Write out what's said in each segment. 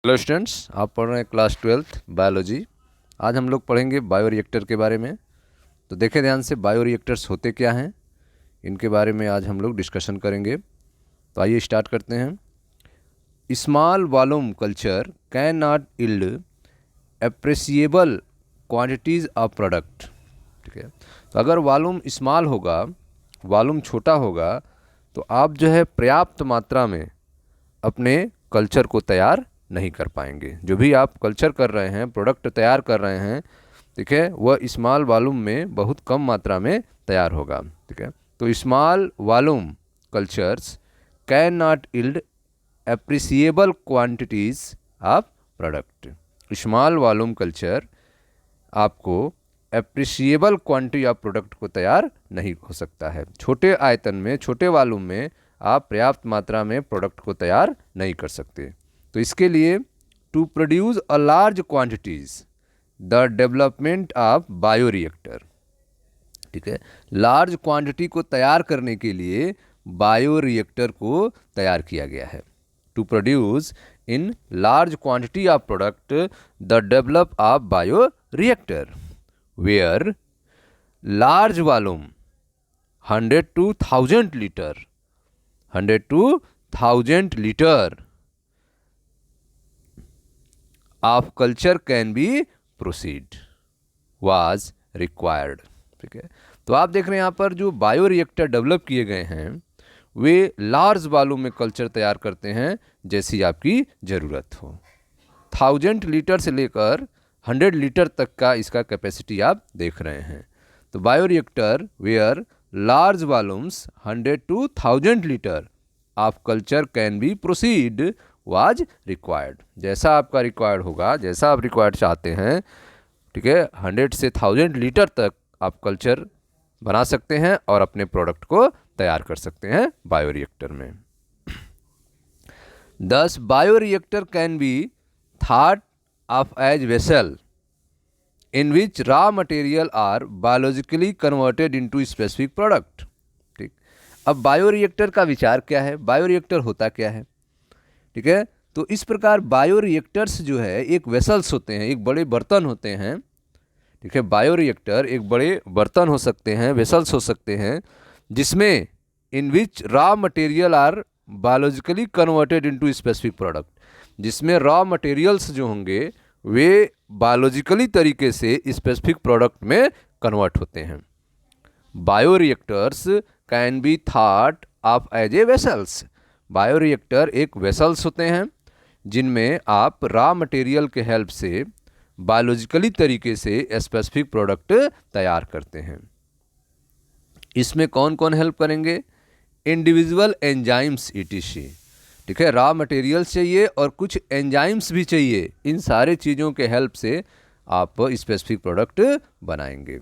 Hello students, आप पढ़ रहे हैं क्लास 12th बायोलॉजी। आज हम लोग पढ़ेंगे बायोरिएक्टर के बारे में। तो देखें ध्यान से, बायोरिएक्टर्स होते क्या हैं, इनके बारे में आज हम लोग डिस्कशन करेंगे। तो आइए स्टार्ट करते हैं। Small volume culture can not yield appreciable quantities of product. ठीक है, तो अगर वॉल्यूम स्मॉल होगा, वॉल्यूम छोटा होगा, तो आप जो है पर्याप्त मात्रा में अपने कल्चर को तैयार नहीं कर पाएंगे। जो भी आप कल्चर कर रहे हैं, प्रोडक्ट तैयार कर रहे हैं, ठीक है, वह स्मॉल वॉल्यूम में बहुत कम मात्रा में तैयार होगा। ठीक है, तो small volume cultures can not yield appreciable quantities of product. Small volume culture आपको एप्रिसिएबल क्वांटिटी ऑफ प्रोडक्ट को तैयार नहीं हो सकता है। छोटे आयतन में, छोटे वॉल्यूम में आप पर्याप्त मात्रा में प्रोडक्ट को तैयार नहीं कर सकते। तो इसके लिए to produce a large quantities the development of bioreactor. ठीक है, लार्ज क्वांटिटी को तैयार करने के लिए बायोरिएक्टर को तैयार किया गया है। To produce in large quantity of product the develop of bioreactor where large volume 100 to 1000 litre 100 to 1000 litre of culture can be proceed was required. ठीक है, तो आप देख रहे हैं यहाँ पर जो बायोरिएक्टर डेवलप किए गए हैं वे लार्ज वॉल्यूम में कल्चर तैयार करते हैं जैसी आपकी ज़रूरत हो। 1000 लीटर से लेकर 100 लीटर तक का इसका कैपेसिटी आप देख रहे हैं। तो bioreactor where large volumes 100 to 1000 litre of culture can be proceed was required. जैसा आपका रिक्वायर्ड होगा, जैसा आप रिक्वायर्ड चाहते हैं, ठीक है, 100 से 1000 लीटर तक आप कल्चर बना सकते हैं और अपने प्रोडक्ट को तैयार कर सकते हैं बायोरिएक्टर में। Thus bioreactor can B thought of as vessel in which raw material are biologically converted into specific product। ठीक, अब बायोरिएक्टर का विचार क्या है, बायोरिएक्टर होता क्या है? ठीक है, तो इस प्रकार बायोरिएक्टर्स जो है एक वेसल्स होते हैं, एक बड़े बर्तन होते हैं। ठीक है, बायोरिएक्टर एक बड़े बर्तन हो सकते हैं, वेसल्स हो सकते हैं, जिसमें in which raw material are biologically converted into specific product, जिसमें रॉ मटेरियल्स जो होंगे वे बायोलॉजिकली तरीके से स्पेसिफिक प्रोडक्ट में कन्वर्ट होते हैं। Bioreactors can be thought of as a vessels. Bioreactor एक वेसल्स होते हैं जिनमें आप रॉ मटेरियल के हेल्प से बायोलॉजिकली तरीके से स्पेसिफिक प्रोडक्ट तैयार करते हैं। इसमें कौन कौन हेल्प करेंगे? Individual enzymes etc. ठीक है, रॉ मटेरियल्स चाहिए और कुछ एंजाइम्स भी चाहिए। इन सारे चीज़ों के हेल्प से आप स्पेसिफिक प्रोडक्ट बनाएंगे।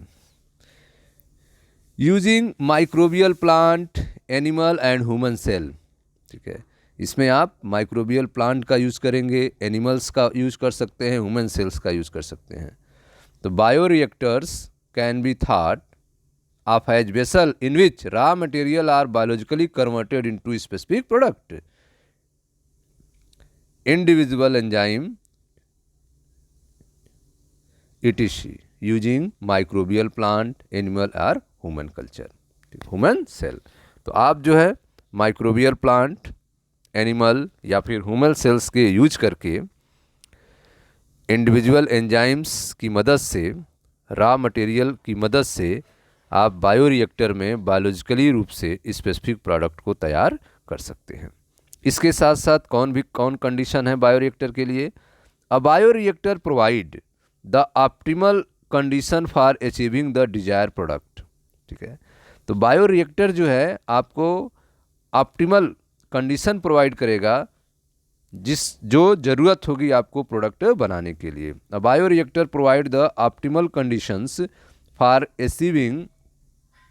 Using microbial plant, animal and human cell. ठीक है, इसमें आप माइक्रोबियल प्लांट का यूज़ करेंगे, एनिमल्स का यूज़ कर सकते हैं, ह्यूमन सेल्स का यूज़ कर सकते हैं। तो bioreactors can be thought of as vessel in which raw material are biologically converted into specific product. Individual enzyme etc using microbial plant, animal और ह्यूमन कल्चर, ह्यूमन सेल। तो आप जो है माइक्रोबियल प्लांट, एनिमल या फिर human cells के use करके individual enzymes की मदद से, रॉ मटेरियल की मदद से आप बायोरिएक्टर में बायोलॉजिकली रूप से स्पेसिफिक प्रोडक्ट को तैयार कर सकते हैं। इसके साथ साथ कौन कंडीशन है बायोरिएक्टर के लिए? A bioreactor provide the optimal condition for achieving the desire product. ठीक है, तो बायोरिएक्टर जो है आपको ऑप्टिमल कंडीशन प्रोवाइड करेगा जो ज़रूरत होगी आपको प्रोडक्ट बनाने के लिए। A bioreactor provide the optimal conditions for achieving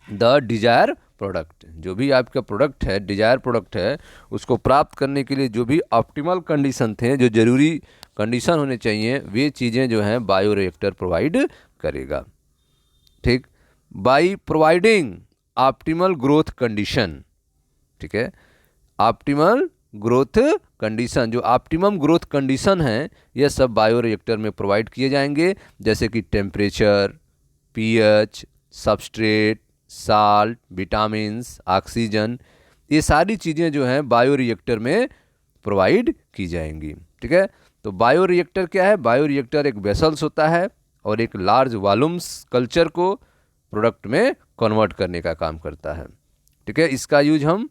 the desire product. जो भी आपका प्रोडक्ट है, डिजायर प्रोडक्ट है, उसको प्राप्त करने के लिए जो भी ऑप्टिमल कंडीशन थे, जो ज़रूरी कंडीशन होने चाहिए, वे चीज़ें जो हैं बायोरिएक्टर प्रोवाइड करेगा। ठीक, by providing optimal growth condition. ठीक है, ऑप्टिमल ग्रोथ कंडीशन, जो ऑप्टिमम ग्रोथ कंडीशन है, यह सब बायोरिएक्टर में प्रोवाइड किए जाएंगे, जैसे कि temperature, pH, substrate, salt, vitamins, oxygen, ये सारी चीज़ें जो हैं बायोरिएक्टर में प्रोवाइड की जाएंगी। ठीक है, तो बायोरिएक्टर क्या है? बायोरिएक्टर एक वेसल्स होता है और एक लार्ज वॉल्यूम्स कल्चर को प्रोडक्ट में कन्वर्ट करने का काम करता है। ठीक है, इसका यूज हम,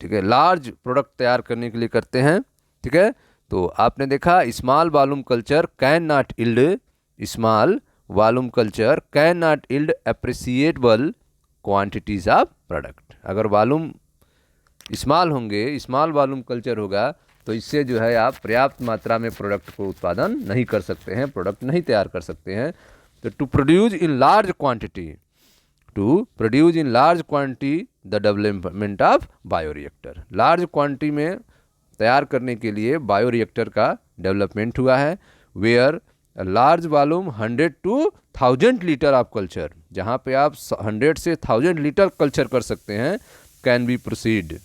ठीक है, लार्ज प्रोडक्ट तैयार करने के लिए करते हैं। ठीक है, तो आपने देखा small volume culture can not yield, small volume culture can not yield appreciatable quantities of product. अगर वॉल्यूम स्मॉल होंगे, स्मॉल वॉल्यूम कल्चर होगा, तो इससे जो है आप पर्याप्त मात्रा में प्रोडक्ट को उत्पादन नहीं कर सकते हैं, प्रोडक्ट नहीं तैयार कर सकते हैं। तो to produce in large quantity, to produce in large quantity the development of bioreactor, large quantity में तैयार करने के लिए बायोरिएक्टर का डेवलपमेंट हुआ है। Where large volume 100 to 1000 litre of culture, जहाँ पे आप 100 से 1000 लीटर कल्चर कर सकते हैं, can be proceed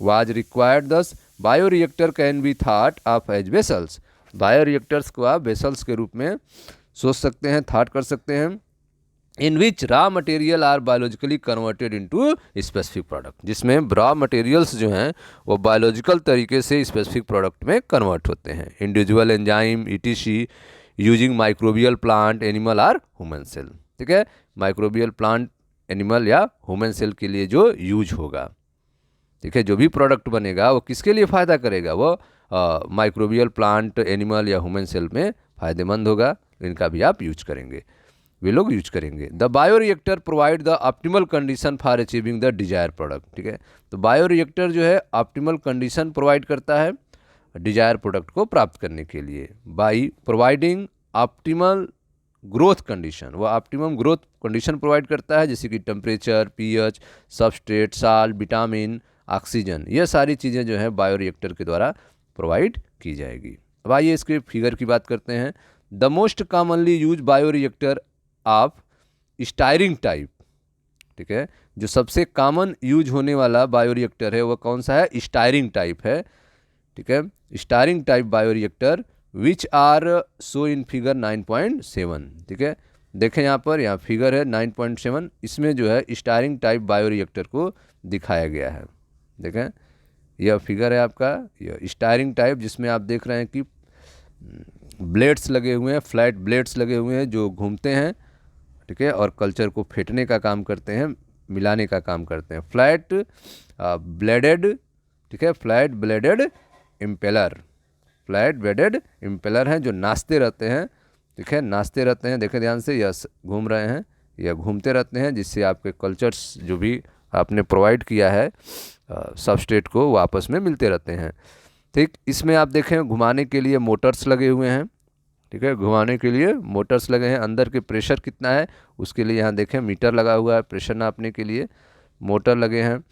was required. Thus bioreactor can be thought of as vessels, bioreactors को आप वेसल्स के रूप में सोच सकते हैं, थॉट कर सकते हैं। In which raw material are biologically converted into specific product, जिसमें रॉ मटेरियल्स जो हैं वो बायोलॉजिकल तरीके से स्पेसिफिक प्रोडक्ट में कन्वर्ट होते हैं। Individual enzyme etc using microbial plant, animal or human cell. ठीक है, माइक्रोबियल प्लांट, एनिमल या ह्यूमन सेल के लिए जो यूज होगा। ठीक है, जो भी प्रोडक्ट बनेगा वो किसके लिए फ़ायदा करेगा? वो माइक्रोबियल प्लांट, एनिमल या ह्यूमन सेल में फ़ायदेमंद होगा, इनका भी आप यूज करेंगे, वे लोग यूज करेंगे। The bioreactor provide the optimal condition for achieving the desire product. ठीक है, तो बायोरिएक्टर जो है ऑप्टिमल कंडीशन प्रोवाइड करता है डिजायर प्रोडक्ट को प्राप्त करने के लिए, by providing optimal growth condition, वो ऑप्टिमम ग्रोथ कंडीशन प्रोवाइड करता है, जैसे कि temperature, pH, substrate, salt, vitamin, oxygen, ये सारी चीज़ें जो हैं बायोरिएक्टर के द्वारा प्रोवाइड की जाएगी। अब आइए इसके फिगर की बात करते हैं। The most commonly use bioreactor of steering type. ठीक है, जो सबसे कॉमन यूज होने वाला बायोरिएक्टर है वो कौन सा है? स्टायरिंग टाइप है। ठीक है, stirring type bioreactor which are show in figure 9.7। ठीक है, देखें यहाँ पर, यहाँ फिगर है 9.7, इसमें जो है स्टायरिंग टाइप बायोरिएक्टर को दिखाया गया है। देखें, यह फिगर है आपका, यह स्टायरिंग टाइप, जिसमें आप देख रहे हैं कि ब्लेड्स लगे हुए हैं, फ्लैट ब्लेड्स लगे हुए हैं जो घूमते हैं। ठीक है, और कल्चर को फेंटने का काम करते हैं, मिलाने का काम करते हैं। फ्लैट ब्लेडेड, ठीक है, flat blooded impeller, flat blooded impeller हैं जो नाचते रहते हैं। ठीक है, नाचते रहते हैं, देखें ध्यान से, यह घूम रहे हैं, यह घूमते रहते हैं, जिससे आपके कल्चर्स जो भी आपने प्रोवाइड किया है सबस्ट्रेट को, वो आपस में मिलते रहते हैं। ठीक, इसमें आप देखें घुमाने के लिए मोटर्स लगे हुए हैं। ठीक है, घुमाने के लिए मोटर्स लगे हैं। अंदर के प्रेशर कितना है उसके लिए यहाँ देखें मीटर लगा हुआ है, प्रेशर नापने के लिए मोटर लगे हैं,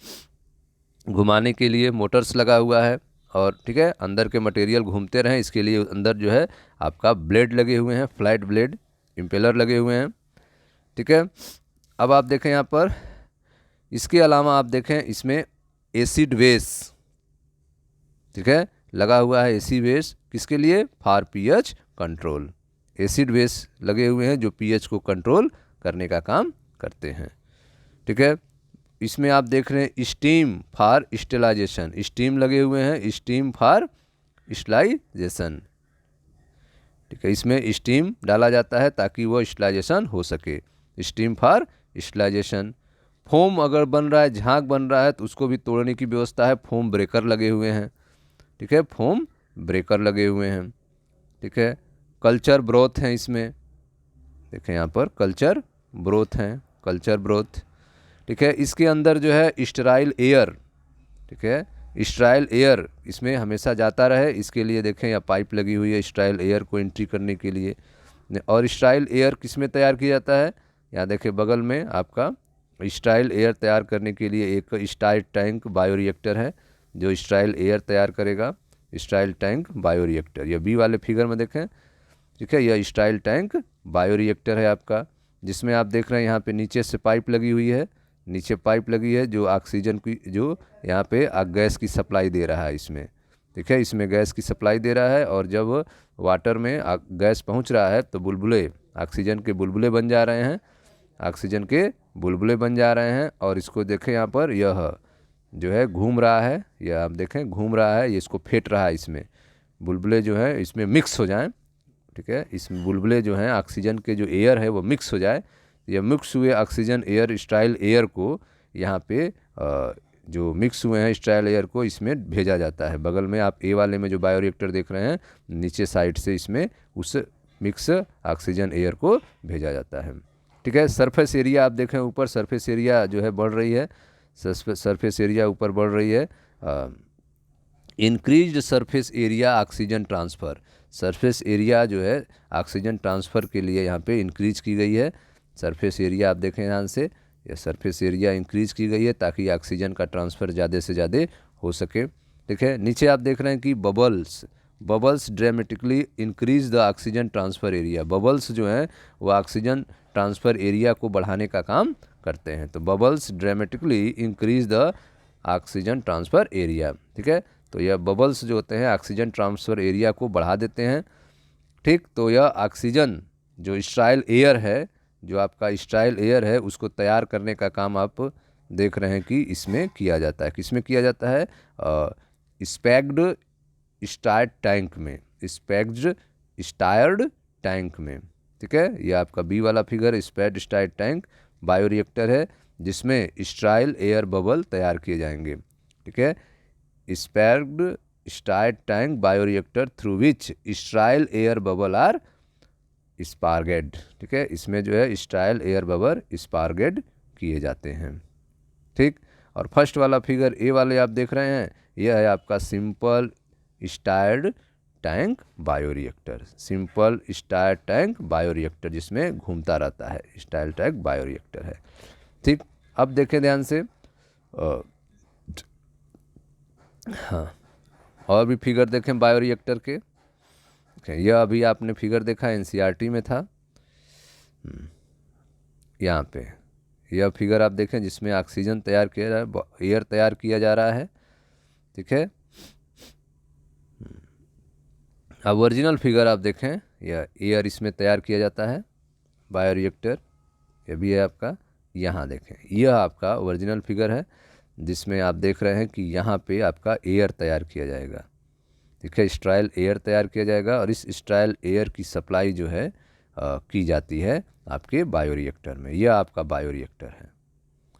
घुमाने के लिए मोटर्स लगा हुआ है। और ठीक है, अंदर के मटेरियल घूमते रहें इसके लिए अंदर जो है आपका ब्लेड लगे हुए हैं, फ्लैट ब्लेड इम्पेलर लगे हुए हैं। ठीक है, अब आप देखें यहाँ पर, इसके अलावा आप देखें इसमें एसिड वेस, ठीक है, लगा हुआ है एसिड वेस, किसके लिए? For pH control. एसिड वेस लगे हुए हैं जो पीएच को कंट्रोल करने का काम करते हैं। ठीक है, इसमें आप देख रहे हैं स्टीम फॉर स्टेलाइजेशन, स्टीम लगे हुए हैं, स्टीम फॉर स्टेलाइजेशन। ठीक है, इसमें स्टीम डाला जाता है ताकि वो स्टेलाइजेशन हो सके, स्टीम फॉर स्टेलाइजेशन। फोम अगर बन रहा है, झाग बन रहा है, तो उसको भी तोड़ने की व्यवस्था है, फोम ब्रेकर लगे हुए हैं। ठीक है, फोम ब्रेकर लगे हुए हैं। ठीक है, कल्चर ब्रोथ हैं इसमें, देखें यहाँ पर कल्चर ब्रोथ हैं, कल्चर ब्रोथ। ठीक है, इसके अंदर जो है स्टेराइल एयर, ठीक है, स्टेराइल एयर इसमें हमेशा जाता रहे, इसके लिए देखें यहाँ पाइप लगी हुई है स्टेराइल एयर को एंट्री करने के लिए। और स्टेराइल एयर किस में तैयार किया जाता है? यहाँ देखें बगल में आपका स्टेराइल एयर तैयार करने के लिए एक स्टेराइल टैंक बायोरिएक्टर है जो स्टेराइल एयर तैयार करेगा, स्टेराइल टैंक बायोरिएक्टर। यह बी वाले फिगर में देखें, ठीक है, यह स्टेराइल टैंक बायोरिएक्टर है आपका, जिसमें आप देख रहे हैं यहाँ पे नीचे से पाइप लगी हुई है नीचे पाइप लगी है जो ऑक्सीजन की, जो यहाँ पे गैस की सप्लाई दे रहा है इसमें, ठीक है, इसमें गैस की सप्लाई दे रहा है। और जब वाटर में गैस पहुँच रहा है तो बुलबुले, ऑक्सीजन के बुलबुले बन जा रहे हैं, ऑक्सीजन के बुलबुले बन जा रहे हैं। और इसको देखें यहाँ पर, यह जो है घूम रहा है, यह आप देखें घूम रहा है, ये इसको फेंट रहा है, इसमें बुलबुले जो है इसमें मिक्स हो जाएं, ठीक है, इस बुलबुले जो हैं ऑक्सीजन के जो एयर है वो मिक्स हो जाए। ये मिक्स हुए ऑक्सीजन एयर, स्टाइल एयर को यहाँ पे जो मिक्स हुए हैं स्टाइल एयर को इसमें भेजा जाता है। बगल में आप ए वाले में जो बायोरिएक्टर देख रहे हैं, नीचे साइड से इसमें उस मिक्स ऑक्सीजन एयर को भेजा जाता है, ठीक है। सरफेस एरिया आप देखें ऊपर, सरफेस एरिया जो है बढ़ रही है, सरफेस एरिया ऊपर बढ़ रही है। Increased surface area oxygen transfer, surface area जो है ऑक्सीजन ट्रांसफ़र के लिए यहाँ पे इंक्रीज की गई है। सरफेस एरिया आप देखें ध्यान से, यह सरफेस एरिया इंक्रीज की गई है ताकि ऑक्सीजन का ट्रांसफ़र ज़्यादा से ज़्यादा हो सके, ठीक है। नीचे आप देख रहे हैं कि bubbles dramatically increase the oxygen transfer area, bubbles जो हैं वो ऑक्सीजन ट्रांसफ़र एरिया को बढ़ाने का काम करते हैं। तो bubbles dramatically increase the oxygen transfer area, ठीक है। तो यह बबल्स जो होते हैं ऑक्सीजन ट्रांसफ़र एरिया को बढ़ा देते हैं, ठीक। तो यह ऑक्सीजन जो स्टाइल एयर है, जो आपका स्टाइल एयर है, उसको तैयार करने का काम आप देख रहे हैं कि इसमें किया जाता है। किसमें किया जाता है? स्पैक्ड स्टार्ड टैंक में, स्पैक्ड स्टायर्ड टैंक में, ठीक है। ये आपका बी वाला फिगर स्पैक्ड स्टार्ड टैंक बायोरिएक्टर है जिसमें स्टाइल एयर बबल तैयार किए जाएंगे, ठीक है। Sparged stirred tank bioreactor through which sterile air bubble are sparged, ठीक है। इसमें जो है स्टाइल एयर बबल स्पार्गेड किए जाते हैं, ठीक। और फर्स्ट वाला फिगर ए वाले आप देख रहे हैं, यह है आपका simple stirred tank bioreactor, simple stirred tank bioreactor जिसमें घूमता रहता है, स्टाइल टैंक बायोरिएक्टर है, ठीक। अब देखें ध्यान से, हाँ, और भी फिगर देखें बायोरिएक्टर के। यह अभी आपने फिगर देखा एनसीईआरटी में था, यहाँ पे यह फिगर आप देखें जिसमें ऑक्सीजन तैयार किया जा रहा है, एयर तैयार किया जा रहा है, ठीक है। अब ओरिजिनल फिगर आप देखें, यह एयर इसमें तैयार किया जाता है बायोरिएक्टर, यह भी है आपका, यहाँ देखें यह आपका ओरिजिनल फिगर है जिसमें आप देख रहे हैं कि यहाँ पे आपका एयर तैयार किया जाएगा, ठीक है, स्टाइल एयर तैयार किया जाएगा। और इस स्टाइल एयर की सप्लाई जो है की जाती है आपके बायोरिएक्टर में, यह आपका बायोरिएक्टर है,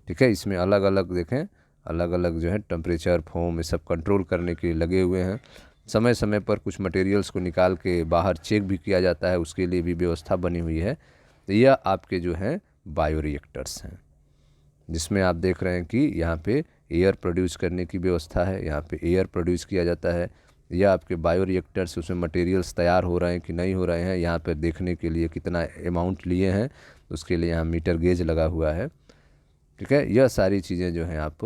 ठीक है। इसमें अलग अलग देखें, अलग अलग जो है टेम्परेचर, फोम, ये सब कंट्रोल करने के लिए लगे हुए हैं। समय समय पर कुछ मटेरियल्स को निकाल के बाहर चेक भी किया जाता है, उसके लिए भी व्यवस्था बनी हुई है। तो यह आपके जो हैं बायोरिएक्टर्स हैं जिसमें आप देख रहे हैं कि यहाँ पे एयर प्रोड्यूस करने की व्यवस्था है, यहाँ पे एयर प्रोड्यूस किया जाता है। यह आपके बायोरिएक्टर्स, उसमें मटेरियल्स तैयार हो रहे हैं कि नहीं हो रहे हैं, यहाँ पर देखने के लिए कितना अमाउंट लिए हैं उसके लिए यहाँ मीटर गेज लगा हुआ है, ठीक है। यह सारी चीज़ें जो हैं आप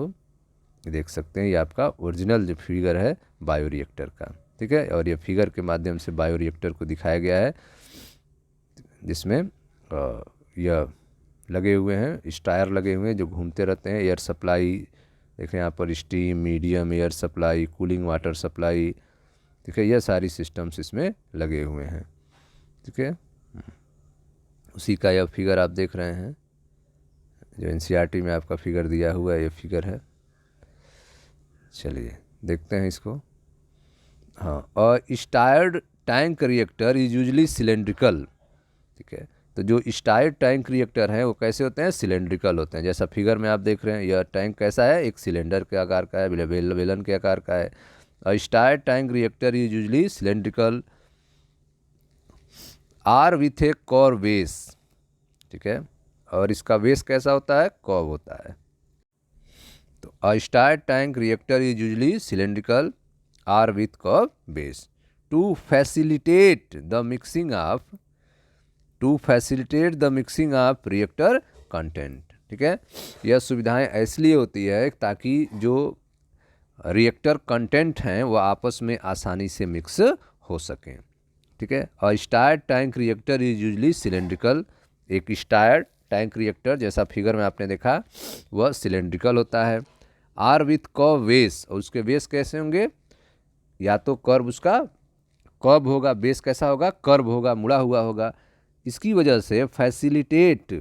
देख सकते हैं, ये आपका ओरिजिनल जो फिगर है बायोरिएक्टर का, ठीक है। और ये फिगर के माध्यम से बायोरिएक्टर को दिखाया गया है जिसमें यह लगे हुए हैं, स्टायर लगे हुए हैं जो घूमते रहते हैं। एयर सप्लाई देखें यहाँ पर, steam, medium air supply, cooling water supply, ठीक है, यह सारी सिस्टम्स इसमें लगे हुए हैं, ठीक है। उसी का यह फिगर आप देख रहे हैं जो एनसीईआरटी में आपका फिगर दिया हुआ है, ये फिगर है। चलिए देखते हैं इसको। हाँ, और stirred tank reactor is usually cylindrical, ठीक है। तो जो स्टायर्ड टैंक रिएक्टर हैं वो कैसे होते हैं? सिलेंड्रिकल होते हैं। जैसा फिगर में आप देख रहे हैं, यह टैंक कैसा है? एक सिलेंडर के आकार का है, बेलन के आकार का है। और stirred tank reactor is usually cylindrical or with a curved base, ठीक है। और इसका बेस कैसा होता है? कॉर्व होता है। तो a stirred tank reactor is usually cylindrical or with curved base to facilitate the mixing of reactor content, ठीक है। यह सुविधाएं इसलिए होती है ताकि जो रिएक्टर कंटेंट हैं वो आपस में आसानी से मिक्स हो सकें, ठीक है। और stirred tank reactor is usually cylindrical, एक स्टायर्ड टैंक रिएक्टर जैसा फिगर में आपने देखा वह सिलेंड्रिकल होता है। आर विथ कर्व बेस, और उसके बेस कैसे होंगे, या तो कर्व उसका कर्व होगा, बेस कैसा होगा, कर्व होगा, मुड़ा हुआ होगा। इसकी वजह से फैसिलिटेट,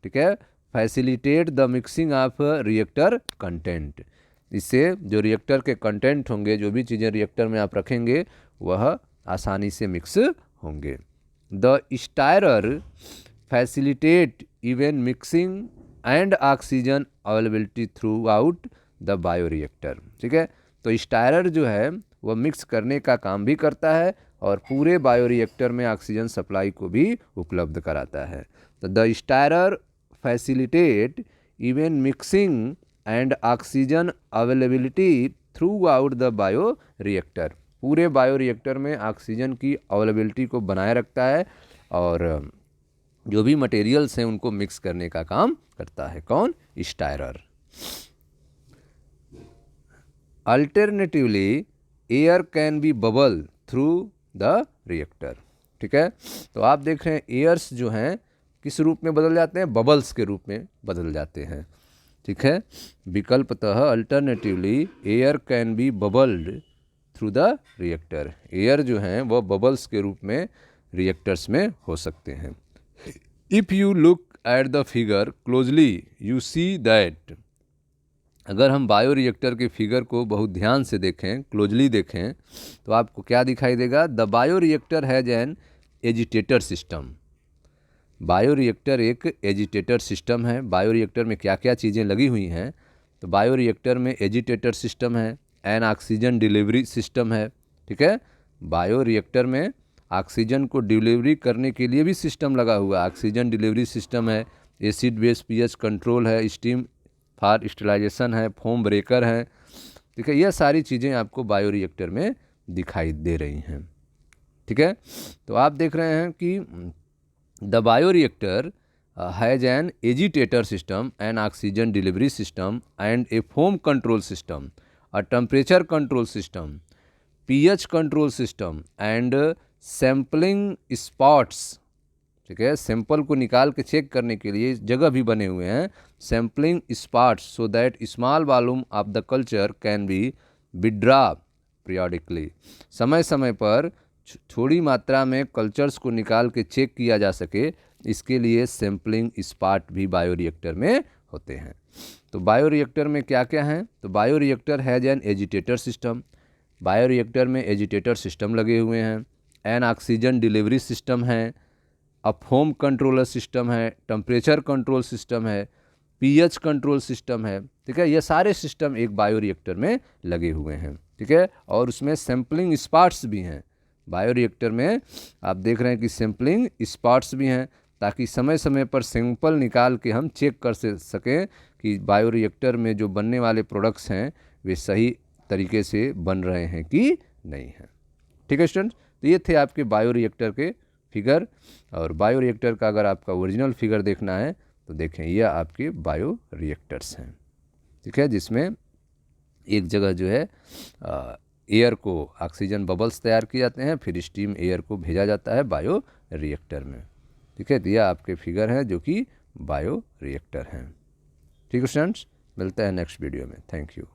ठीक है, facilitate the mixing of reactor content. इससे जो रिएक्टर के कंटेंट होंगे, जो भी चीज़ें रिएक्टर में आप रखेंगे वह आसानी से मिक्स होंगे। The stirrer facilitate even mixing and oxygen availability throughout the bioreactor, ठीक है। तो स्टायरर जो है वह मिक्स करने का काम भी करता है और पूरे बायोरिएक्टर में ऑक्सीजन सप्लाई को भी उपलब्ध कराता है। तो the stirrer facilitate even mixing and oxygen availability throughout the bioreactor, पूरे बायोरिएक्टर में ऑक्सीजन की अवेलेबिलिटी को बनाए रखता है और जो भी मटेरियल्स हैं उनको मिक्स करने का काम करता है। कौन, stirrer. Alternatively air can be bubble through the reactor, ठीक है। तो आप देख रहे हैं एयर्स जो हैं किस रूप में बदल जाते हैं, बबल्स के रूप में बदल जाते हैं, ठीक है। विकल्पतः alternatively air can be bubbled through the reactor, air जो हैं वह बबल्स के रूप में रिएक्टर्स में हो सकते हैं। If you look at the figure closely you see that, अगर हम बायो रिएक्टर के फिगर को बहुत ध्यान से देखें, क्लोजली देखें, तो आपको क्या दिखाई देगा, the bio reactor has an agitator system. Bio reactor एक एजिटेटर सिस्टम है। बायो रिएक्टर में क्या क्या चीज़ें लगी हुई हैं, तो बायो रिएक्टर में एजिटेटर सिस्टम है, एन ऑक्सीजन डिलीवरी सिस्टम है, ठीक है। बायो रिएक्टर में ऑक्सीजन को डिलीवरी करने के लिए भी सिस्टम लगा हुआ है, ऑक्सीजन डिलीवरी सिस्टम है, एसिड बेस पीएच कंट्रोल है, स्टीम फॉर स्टेलाइजेशन है, फोम ब्रेकर है, ठीक है। यह सारी चीज़ें आपको बायो रिएक्टर में दिखाई दे रही हैं, ठीक है। तो आप देख रहे हैं कि the bio reactor has an agitator system, N oxygen delivery system and A foam control system, a temperature control system, pH control system and sampling spots, ठीक है। सैंपल को निकाल के चेक करने के लिए जगह भी बने हुए हैं, sampling spots, so that small volume of the culture can B withdraw periodically, समय समय पर थोड़ी मात्रा में कल्चर्स को निकाल के चेक किया जा सके, इसके लिए सैम्पलिंग स्पॉट भी बायो रिएक्टर में होते हैं। तो बायो रिएक्टर में क्या क्या हैं, तो bio reactor has an agitator system, bio reactor में एजिटेटर सिस्टम लगे हुए हैं, एन ऑक्सीजन डिलीवरी सिस्टम है, अ फोम कंट्रोलर सिस्टम है, टेम्परेचर कंट्रोल सिस्टम है, पीएच कंट्रोल सिस्टम है, ठीक है। ये सारे सिस्टम एक बायो रिएक्टर में लगे हुए हैं, ठीक है। और उसमें सैम्पलिंग स्पॉट्स भी हैं, बायो रिएक्टर में आप देख रहे हैं कि सैम्पलिंग स्पॉट्स भी हैं, ताकि समय समय पर सैंपल निकाल के हम चेक कर सकें कि बायो रिएक्टर में जो बनने वाले प्रोडक्ट्स हैं वे सही तरीके से बन रहे हैं कि नहीं हैं, ठीक है स्टूडेंट्स। तो ये थे आपके बायो रिएक्टर के फिगर, और बायो रिएक्टर का अगर आपका ओरिजिनल फिगर देखना है तो देखें ये आपके बायो रिएक्टर्स हैं, ठीक है, जिसमें एक जगह जो है एयर को ऑक्सीजन बबल्स तैयार किए जाते हैं, फिर स्टीम एयर को भेजा जाता है बायो रिएक्टर में, ठीक है। तो यह आपके फिगर हैं जो कि बायो रिएक्टर हैं, ठीक है स्टूडेंट्स। मिलता है नेक्स्ट वीडियो में, थैंक यू।